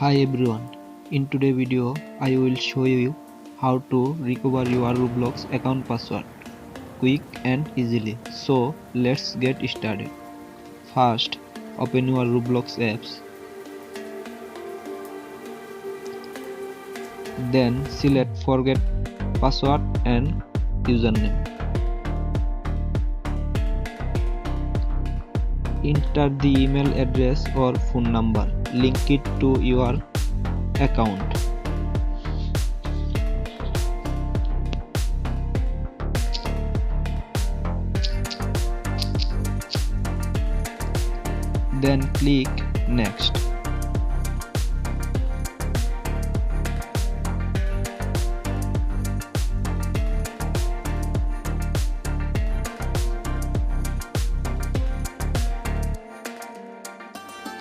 Hi everyone, in today's video I will show you how to recover your Roblox account password quick and easily. So let's get started. First, open your Roblox apps. Then select forget password and username. Enter the email address or phone number. Link it to your account. Then click next.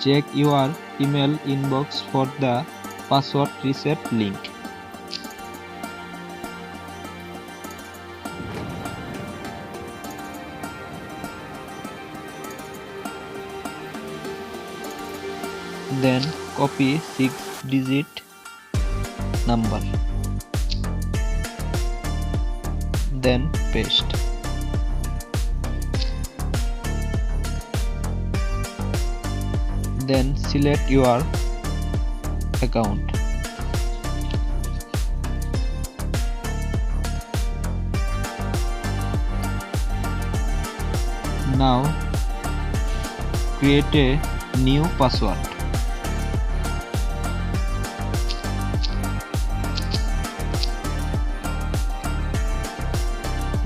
Check your email inbox for the password reset link. Then copy 6-digit number. Then paste. Then select your account. Now create a new password.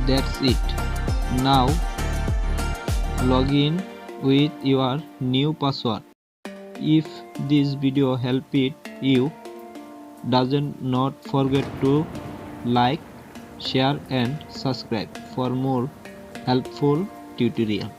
That's it. Now log in with your new password. If this video helped you, not forget to like, share and subscribe for more helpful tutorial.